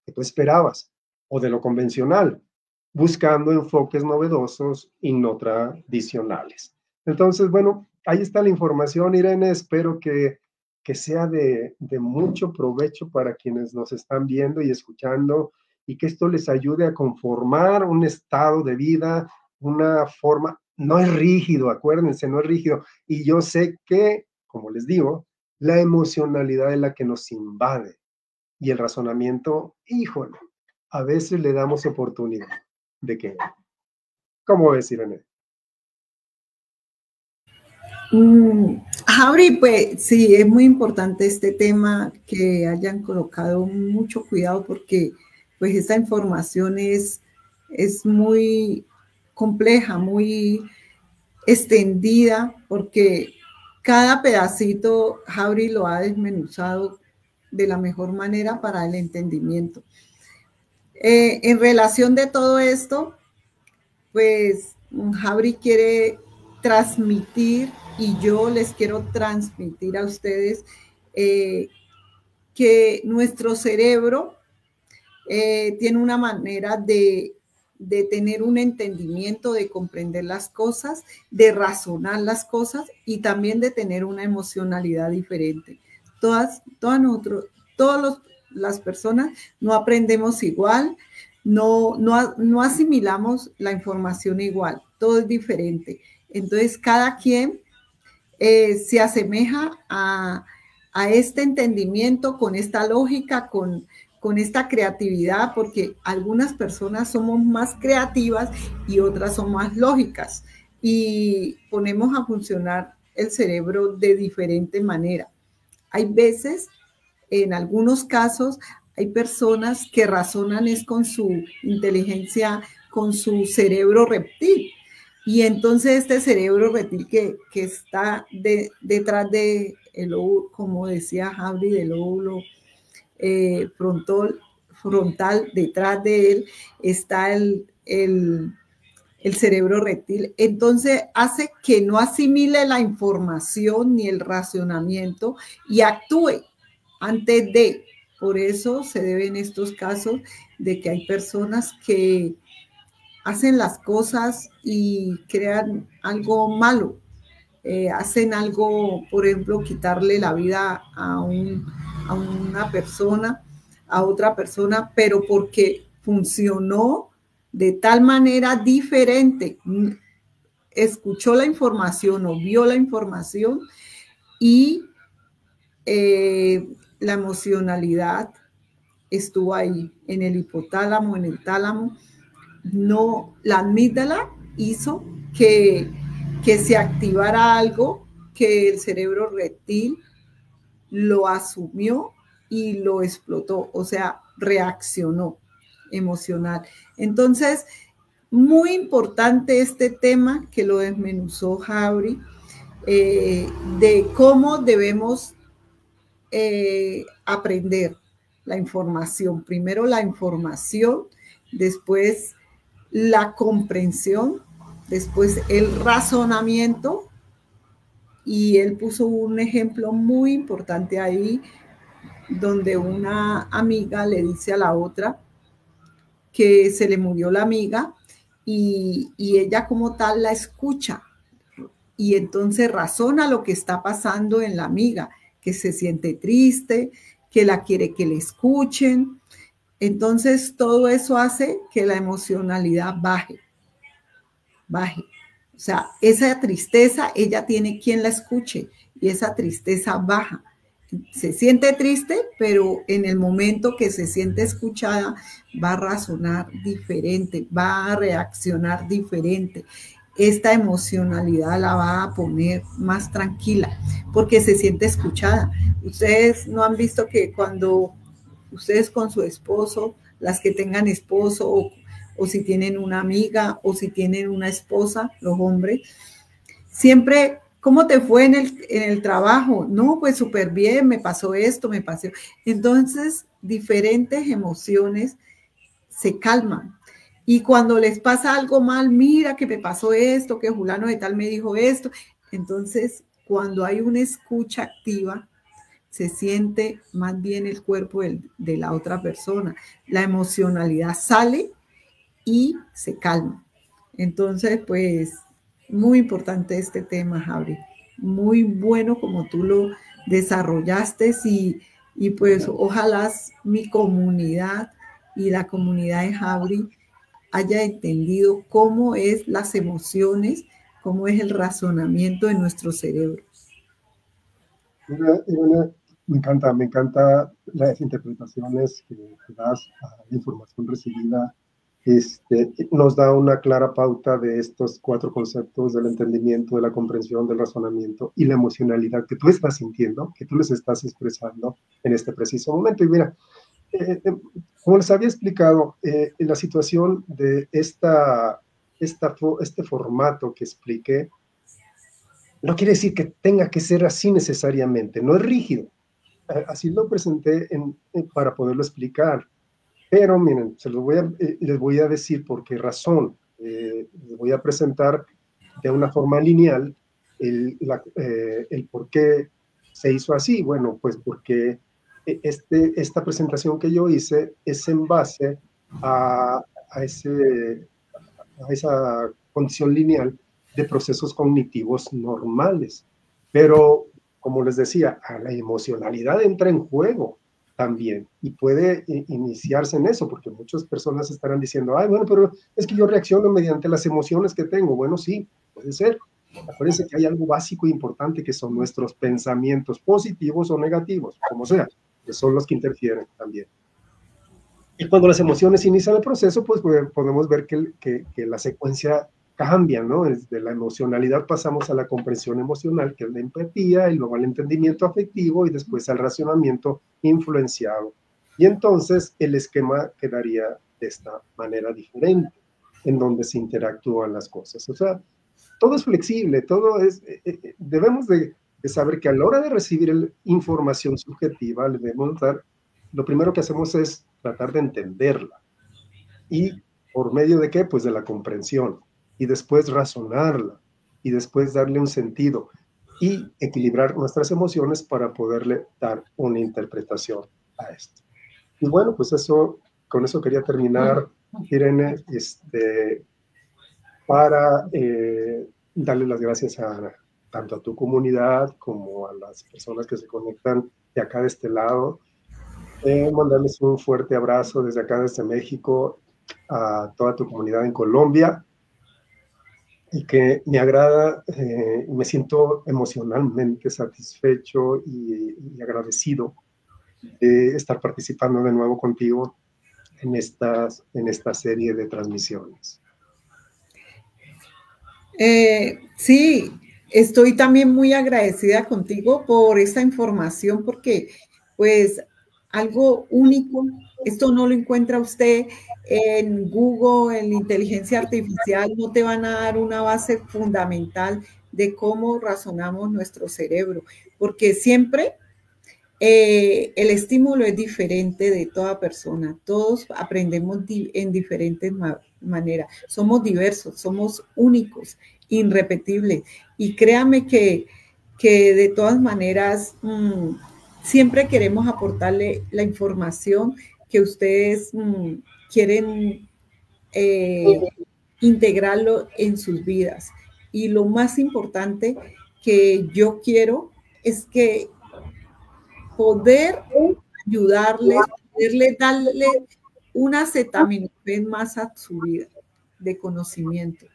que tú esperabas, o de lo convencional, buscando enfoques novedosos y no tradicionales. Entonces, bueno, ahí está la información, Irene. Espero que sea de mucho provecho para quienes nos están viendo y escuchando, y que esto les ayude a conformar un estado de vida, una forma. No es rígido, acuérdense, no es rígido. Y yo sé que, como les digo, la emocionalidad es la que nos invade, y el razonamiento, híjole, a veces le damos oportunidad de que, ¿cómo ves, Irene? Javi, pues sí, es muy importante este tema, que hayan colocado mucho cuidado, porque pues esta información es muy compleja, muy extendida, porque cada pedacito Javi lo ha desmenuzado de la mejor manera para el entendimiento. En relación de todo esto, pues Javi quiere transmitir, y yo les quiero transmitir a ustedes, que nuestro cerebro tiene una manera de tener un entendimiento, de comprender las cosas, de razonar las cosas, y también de tener una emocionalidad diferente. Todas las personas no aprendemos igual, no asimilamos la información igual, todo es diferente. Entonces, cada quien se asemeja a este entendimiento, con esta lógica, con esta creatividad, porque algunas personas somos más creativas y otras son más lógicas, y ponemos a funcionar el cerebro de diferente manera. Hay veces, en algunos casos, hay personas que razonan es con su inteligencia, con su cerebro reptil. Y entonces este cerebro reptil que está detrás de el óvulo, como decía Javi, del lóbulo frontal, detrás de él está el cerebro reptil. Entonces hace que no asimile la información ni el racionamiento y actúe antes de. Por eso se deben estos casos de que hay personas que hacen las cosas y crean algo malo. Hacen algo, por ejemplo, quitarle la vida a una persona, a otra persona, pero porque funcionó de tal manera diferente, escuchó la información o vio la información, y la emocionalidad estuvo ahí, en el hipotálamo, en el tálamo. No, la amígdala hizo que se activara algo que el cerebro reptil lo asumió y lo explotó, o sea, reaccionó emocional. Entonces, muy importante este tema que lo desmenuzó Javi, de cómo debemos aprender la información. Primero la información, después la comprensión, después el razonamiento, y él puso un ejemplo muy importante ahí, donde una amiga le dice a la otra que se le murió la amiga, y ella como tal la escucha, y entonces razona lo que está pasando en la amiga, que se siente triste, que la quiere que le escuchen, Entonces, todo eso hace que la emocionalidad baje. O sea, esa tristeza, ella tiene quien la escuche y esa tristeza baja. Se siente triste, pero en el momento que se siente escuchada, va a razonar diferente, va a reaccionar diferente. Esta emocionalidad la va a poner más tranquila porque se siente escuchada. Ustedes no han visto que cuando ustedes con su esposo, las que tengan esposo o si tienen una amiga o si tienen una esposa, los hombres, siempre, ¿cómo te fue en el trabajo? No, pues súper bien, me pasó esto, me pasó. Entonces, diferentes emociones se calman. Y cuando les pasa algo mal, mira que me pasó esto, que fulano de tal me dijo esto. Entonces, cuando hay una escucha activa, se siente más bien el cuerpo de la otra persona. La emocionalidad sale y se calma. Entonces, pues, muy importante este tema, Javi. Muy bueno como tú lo desarrollaste y pues ojalá mi comunidad y la comunidad de Javi haya entendido cómo es las emociones, cómo es el razonamiento de nuestro cerebro. Me encanta las interpretaciones que das a la información recibida. Nos da una clara pauta de estos 4 conceptos del entendimiento, de la comprensión, del razonamiento y la emocionalidad que tú estás sintiendo, que tú les estás expresando en este preciso momento. Y mira, como les había explicado, en la situación de este formato que expliqué, no quiere decir que tenga que ser así necesariamente, no es rígido. Así lo presenté para poderlo explicar. Pero miren, les voy a decir por qué razón. Les voy a presentar de una forma lineal el por qué se hizo así. Bueno, pues porque esta presentación que yo hice es en base a esa condición lineal de procesos cognitivos normales. Pero, como les decía, a la emocionalidad entra en juego también y puede iniciarse en eso, porque muchas personas estarán diciendo, ay, bueno, pero es que yo reacciono mediante las emociones que tengo. Bueno, sí, puede ser. Acuérdense que hay algo básico e importante que son nuestros pensamientos positivos o negativos, como sea, que son los que interfieren también. Y cuando las emociones inician el proceso, pues podemos ver que la secuencia cambia, ¿no? Desde la emocionalidad pasamos a la comprensión emocional, que es la empatía, y luego al entendimiento afectivo y después al racionamiento influenciado. Y entonces el esquema quedaría de esta manera diferente, en donde se interactúan las cosas. O sea, todo es flexible, debemos de saber que a la hora de recibir información subjetiva, le debemos dar, lo primero que hacemos es tratar de entenderla. ¿Y por medio de qué? Pues de la comprensión. Y después razonarla. Y después darle un sentido. Y equilibrar nuestras emociones para poderle dar una interpretación a esto. Y bueno, pues con eso quería terminar, Irene, para darle las gracias tanto a tu comunidad como a las personas que se conectan de acá de este lado. Mandarles un fuerte abrazo desde acá, desde México, a toda tu comunidad en Colombia, y que me agrada, me siento emocionalmente satisfecho y agradecido de estar participando de nuevo contigo en esta serie de transmisiones. Sí, estoy también muy agradecida contigo por esta información porque pues algo único, esto no lo encuentra usted en Google, en inteligencia artificial, no te van a dar una base fundamental de cómo razonamos nuestro cerebro, porque siempre el estímulo es diferente de toda persona, todos aprendemos en diferentes maneras, somos diversos, somos únicos, irrepetibles, y créame que de todas maneras siempre queremos aportarle la información que ustedes quieren integrarlo en sus vidas. Y lo más importante que yo quiero es que poder ayudarles, poderle darle un acetaminofén más a su vida de conocimiento.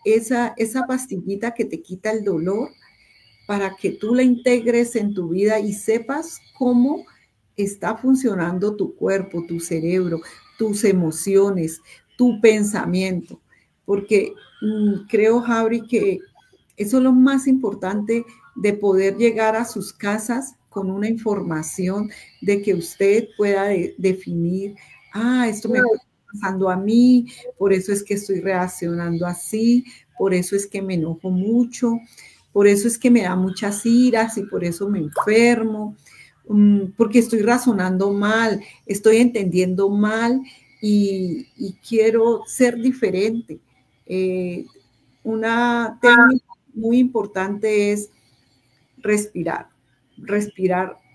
Esa pastillita que te quita el dolor para que tú la integres en tu vida y sepas cómo está funcionando tu cuerpo, tu cerebro, tus emociones, tu pensamiento. Porque creo, Javi, que eso es lo más importante de poder llegar a sus casas con una información de que usted pueda definir, esto me está pasando a mí, por eso es que estoy reaccionando así, por eso es que me enojo mucho, por eso es que me da muchas iras y por eso me enfermo, porque estoy razonando mal, estoy entendiendo mal y quiero ser diferente. Una técnica muy importante es respirar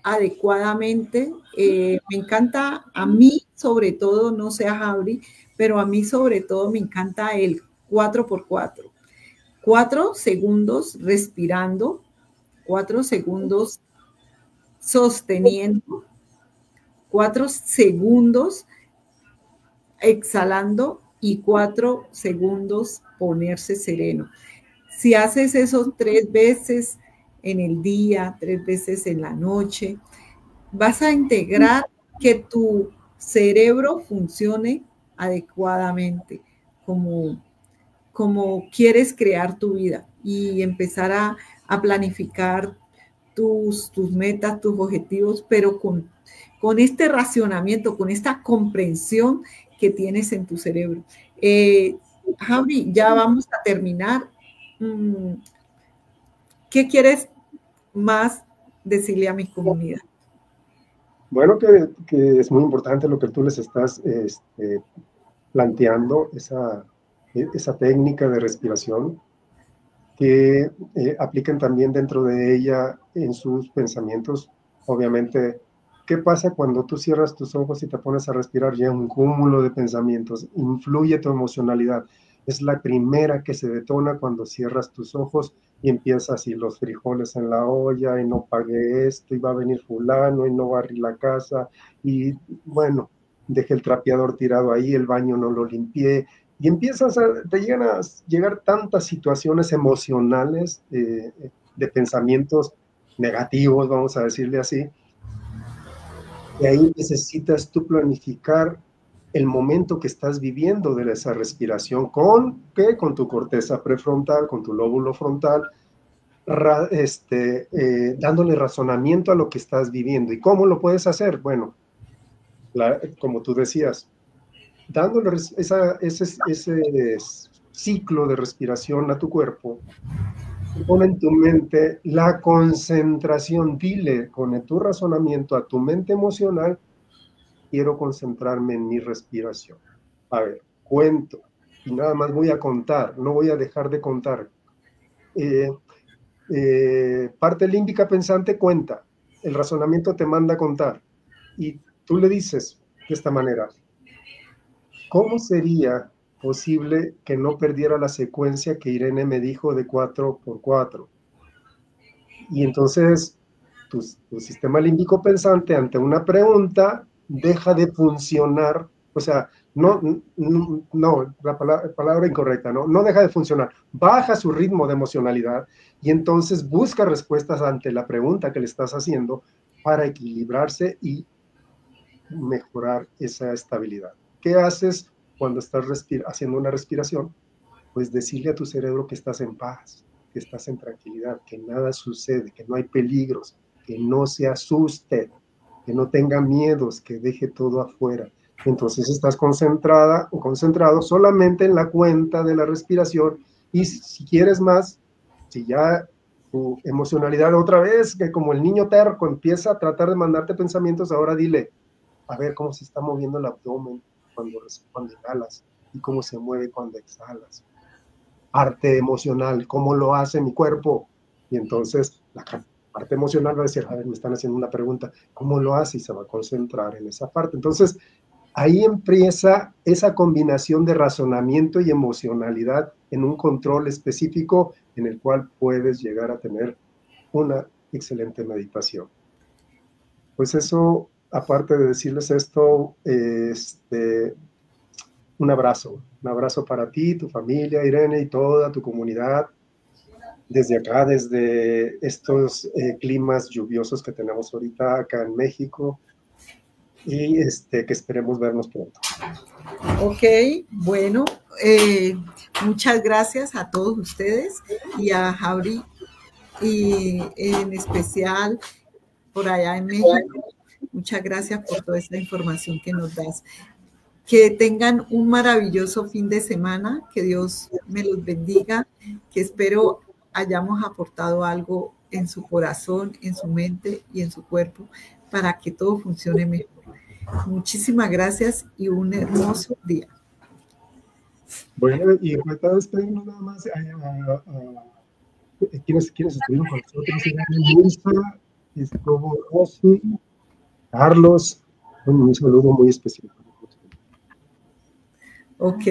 adecuadamente. Me encanta, a mí sobre todo, no sé a Javi, pero a mí sobre todo me encanta el 4x4. 4 segundos respirando, 4 segundos sosteniendo, 4 segundos exhalando y 4 segundos ponerse sereno. Si haces eso 3 veces en el día, 3 veces en la noche, vas a integrar que tu cerebro funcione adecuadamente como quieres crear tu vida y empezar a planificar tus metas, tus objetivos, pero con este racionamiento, con esta comprensión que tienes en tu cerebro. Javi, ya vamos a terminar. ¿Qué quieres más decirle a mi comunidad? Bueno, que es muy importante lo que tú les estás planteando, esa técnica de respiración, que apliquen también dentro de ella en sus pensamientos. Obviamente, ¿qué pasa cuando tú cierras tus ojos y te pones a respirar? Ya un cúmulo de pensamientos, influye tu emocionalidad. Es la primera que se detona cuando cierras tus ojos y empiezas, y los frijoles en la olla, y no pagué esto, y va a venir fulano, y no barrí la casa, y bueno, dejé el trapeador tirado ahí, el baño no lo limpié, y te llegan a llegar tantas situaciones emocionales de pensamientos negativos, vamos a decirle así, y ahí necesitas tú planificar el momento que estás viviendo de esa respiración. ¿Con qué? Con tu corteza prefrontal, con tu lóbulo frontal, dándole razonamiento a lo que estás viviendo. ¿Y cómo lo puedes hacer? Bueno, como tú decías, dándole ese ciclo de respiración a tu cuerpo, pon en tu mente la concentración, dile con tu razonamiento a tu mente emocional, quiero concentrarme en mi respiración. A ver, cuento, y nada más voy a contar, no voy a dejar de contar. Parte límbica pensante cuenta, el razonamiento te manda a contar, y tú le dices de esta manera, ¿cómo sería posible que no perdiera la secuencia que Irene me dijo de 4x4? Y entonces tu sistema límbico pensante ante una pregunta deja de funcionar, o sea, no, la palabra incorrecta, no deja de funcionar, baja su ritmo de emocionalidad y entonces busca respuestas ante la pregunta que le estás haciendo para equilibrarse y mejorar esa estabilidad. ¿Qué haces cuando estás haciendo una respiración? Pues decirle a tu cerebro que estás en paz, que estás en tranquilidad, que nada sucede, que no hay peligros, que no se asuste, que no tenga miedos, que deje todo afuera. Entonces estás concentrada o concentrado solamente en la cuenta de la respiración y si quieres más, si ya tu emocionalidad otra vez, que como el niño terco empieza a tratar de mandarte pensamientos, ahora dile, a ver cómo se está moviendo el abdomen cuando inhalas y cómo se mueve cuando exhalas. Parte emocional, cómo lo hace mi cuerpo. Y entonces la parte emocional va a decir, a ver, me están haciendo una pregunta, ¿cómo lo hace? Y se va a concentrar en esa parte. Entonces, ahí empieza esa combinación de razonamiento y emocionalidad en un control específico en el cual puedes llegar a tener una excelente meditación. Pues eso aparte de decirles esto, un abrazo para ti, tu familia, Irene, y toda tu comunidad, desde acá, desde estos climas lluviosos que tenemos ahorita acá en México, y que esperemos vernos pronto. Ok, bueno, muchas gracias a todos ustedes y a Jauri, y en especial por allá en México. Muchas gracias por toda esta información que nos das. Que tengan un maravilloso fin de semana, que Dios me los bendiga, que espero hayamos aportado algo en su corazón, en su mente y en su cuerpo para que todo funcione mejor. Muchísimas gracias y un hermoso día. Bueno, y falta despedirnos nada más quienes estuvieron con nosotros, Luisa, estuvo Rosy, Carlos, un saludo muy especial. Ok.